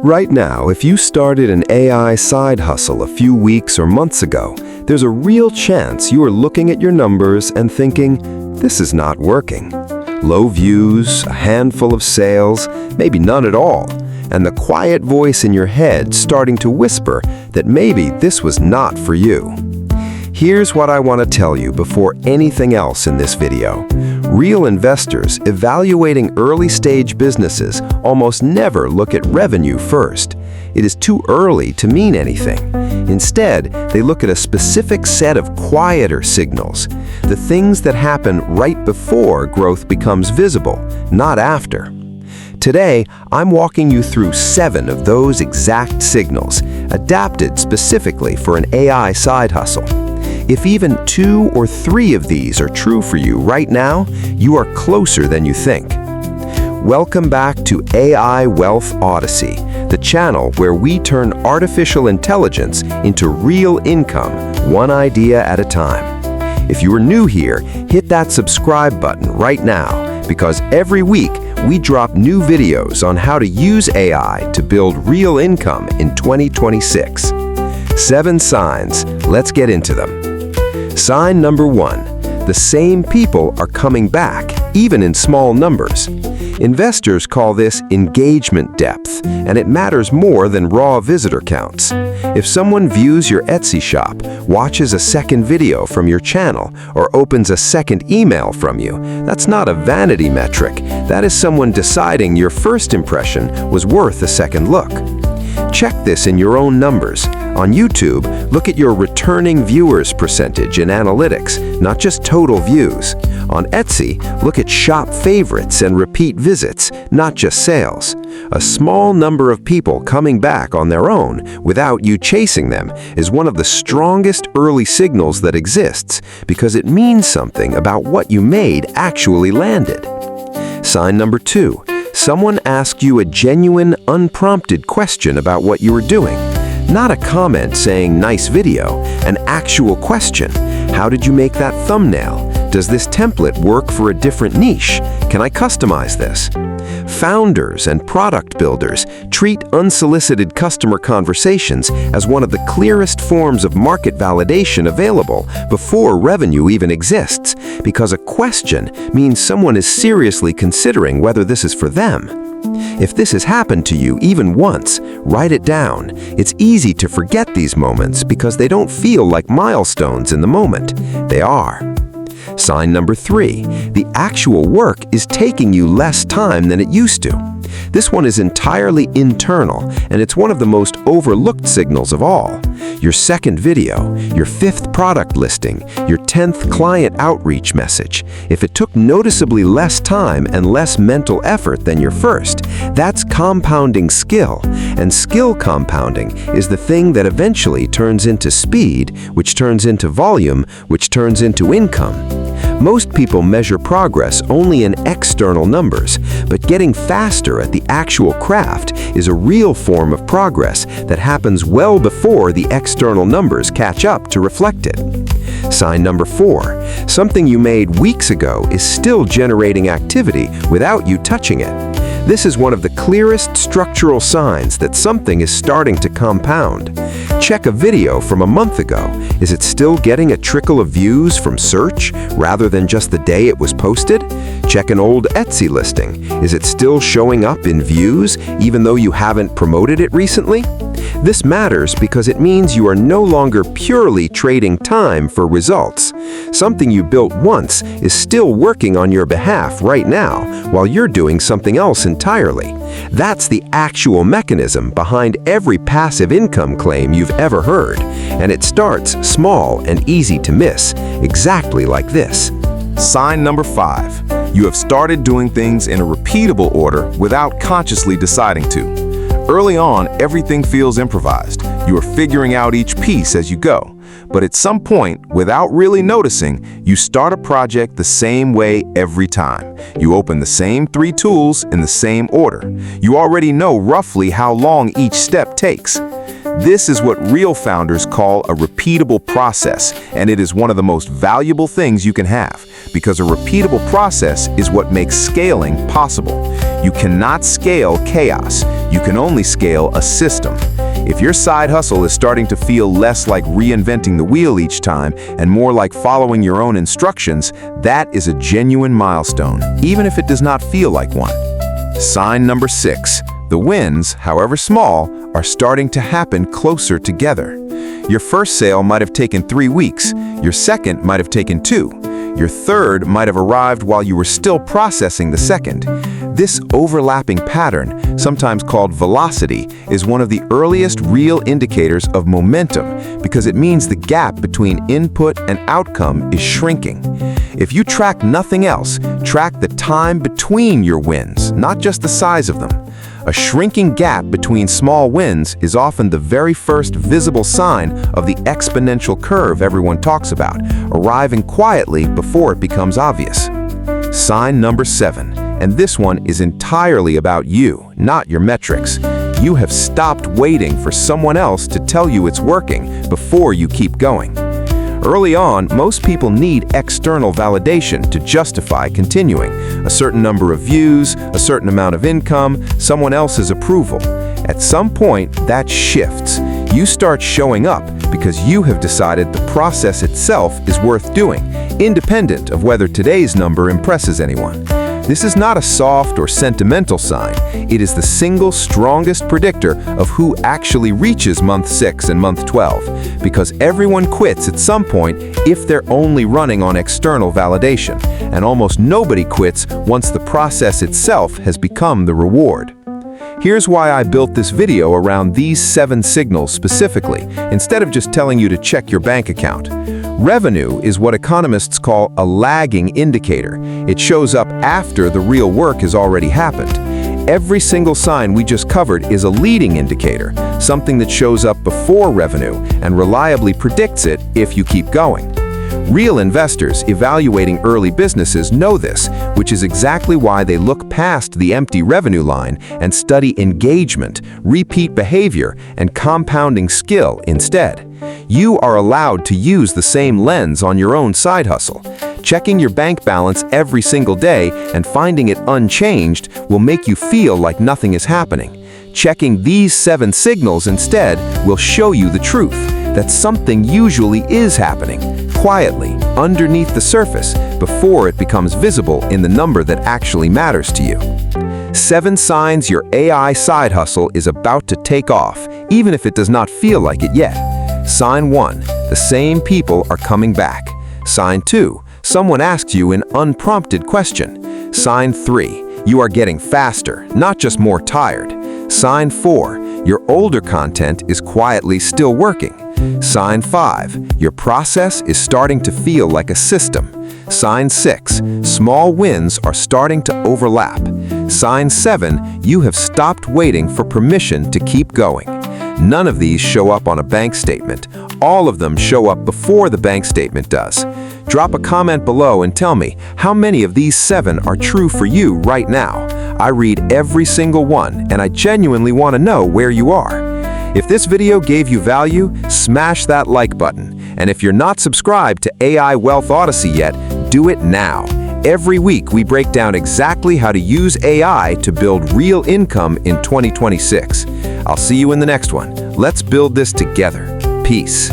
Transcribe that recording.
Right now, if you started an AI side hustle a few weeks or months ago, there's a real chance you are looking at your numbers and thinking, this is not working. Low views, a handful of sales, maybe none at all, and the quiet voice in your head starting to whisper that maybe this was not for you. Here's what I want to tell you before anything else in this video. Real investors evaluating early-stage businesses almost never look at revenue first. It is too early to mean anything. Instead, they look at a specific set of quieter signals, the things that happen right before growth becomes visible, not after. Today, I'm walking you through 7 of those exact signals, adapted specifically for an AI side hustle. If even 2 or 3 of these are true for you right now, you are closer than you think. Welcome back to AI Wealth Odyssey, the channel where we turn artificial intelligence into real income, one idea at a time. If you are new here, hit that subscribe button right now, because every week we drop new videos on how to use AI to build real income in 2026. 7 signs, let's get into them. Sign number 1, the same people are coming back, even in small numbers. Investors call this engagement depth, and it matters more than raw visitor counts. If someone views your Etsy shop, watches a second video from your channel, or opens a second email from you, that's not a vanity metric. That is someone deciding your first impression was worth a second look. Check this in your own numbers. On YouTube, look at your returning viewers percentage in analytics, not just total views. On Etsy, look at shop favorites and repeat visits, not just sales. A small number of people coming back on their own without you chasing them is one of the strongest early signals that exists because it means something about what you made actually landed. Sign number 2. Someone asked you a genuine, unprompted question about what you were doing. Not a comment saying, nice video, an actual question. How did you make that thumbnail? Does this template work for a different niche? Can I customize this? Founders and product builders treat unsolicited customer conversations as one of the clearest forms of market validation available before revenue even exists, because a question means someone is seriously considering whether this is for them. If this has happened to you even once, write it down. It's easy to forget these moments because they don't feel like milestones in the moment. They are. Sign number 3, the actual work is taking you less time than it used to. This one is entirely internal, and it's one of the most overlooked signals of all. Your second video, your 5th product listing, your 10th client outreach message. If it took noticeably less time and less mental effort than your first, that's compounding skill. And skill compounding is the thing that eventually turns into speed, which turns into volume, which turns into income. Most people measure progress only in external numbers, but getting faster at the actual craft is a real form of progress that happens well before the external numbers catch up to reflect it. Sign number 4, something you made weeks ago is still generating activity without you touching it. This is one of the clearest structural signs that something is starting to compound. Check a video from a month ago. Is it still getting a trickle of views from search rather than just the day it was posted? Check an old Etsy listing. Is it still showing up in views even though you haven't promoted it recently? This matters because it means you are no longer purely trading time for results. Something you built once is still working on your behalf right now while you're doing something else entirely. That's the actual mechanism behind every passive income claim you've ever heard. And it starts small and easy to miss, exactly like this. Sign number 5. You have started doing things in a repeatable order without consciously deciding to. Early on, everything feels improvised. You are figuring out each piece as you go. But at some point, without really noticing, you start a project the same way every time. You open the same 3 tools in the same order. You already know roughly how long each step takes. This is what real founders call a repeatable process, and it is one of the most valuable things you can have, because a repeatable process is what makes scaling possible. You cannot scale chaos. You can only scale a system. If your side hustle is starting to feel less like reinventing the wheel each time and more like following your own instructions, that is a genuine milestone, even if it does not feel like one. Sign number 6. The wins, however small, are starting to happen closer together. Your first sale might have taken 3 weeks. Your second might have taken 2. Your third might have arrived while you were still processing the second. This overlapping pattern, sometimes called velocity, is one of the earliest real indicators of momentum because it means the gap between input and outcome is shrinking. If you track nothing else, track the time between your wins, not just the size of them. A shrinking gap between small wins is often the very first visible sign of the exponential curve everyone talks about, arriving quietly before it becomes obvious. Sign number 7, and this one is entirely about you, not your metrics. You have stopped waiting for someone else to tell you it's working before you keep going. Early on, most people need external validation to justify continuing. A certain number of views, a certain amount of income, someone else's approval. At some point, that shifts. You start showing up because you have decided the process itself is worth doing, independent of whether today's number impresses anyone. This is not a soft or sentimental sign. It is the single strongest predictor of who actually reaches month 6 and month 12, because everyone quits at some point if they're only running on external validation, and almost nobody quits once the process itself has become the reward. Here's why I built this video around these 7 signals specifically, instead of just telling you to check your bank account. Revenue is what economists call a lagging indicator. It shows up after the real work has already happened. Every single sign we just covered is a leading indicator, something that shows up before revenue and reliably predicts it if you keep going. Real investors evaluating early businesses know this, which is exactly why they look past the empty revenue line and study engagement, repeat behavior, and compounding skill instead. You are allowed to use the same lens on your own side hustle. Checking your bank balance every single day and finding it unchanged will make you feel like nothing is happening. Checking these 7 signals instead will show you the truth, that something usually is happening, quietly, underneath the surface, before it becomes visible in the number that actually matters to you. 7 signs your AI side hustle is about to take off, even if it does not feel like it yet. Sign 1, the same people are coming back. Sign 2, someone asks you an unprompted question. Sign 3, you are getting faster, not just more tired. Sign 4, your older content is quietly still working. Sign 5, your process is starting to feel like a system. Sign 6, small wins are starting to overlap. Sign 7, you have stopped waiting for permission to keep going. None of these show up on a bank statement. All of them show up before the bank statement does. Drop a comment below and tell me how many of these 7 are true for you right now. I read every single one, and I genuinely want to know where you are. If this video gave you value, smash that like button. And if you're not subscribed to AI Wealth Odyssey yet, do it now. Every week, we break down exactly how to use AI to build real income in 2026. I'll see you in the next one. Let's build this together. Peace.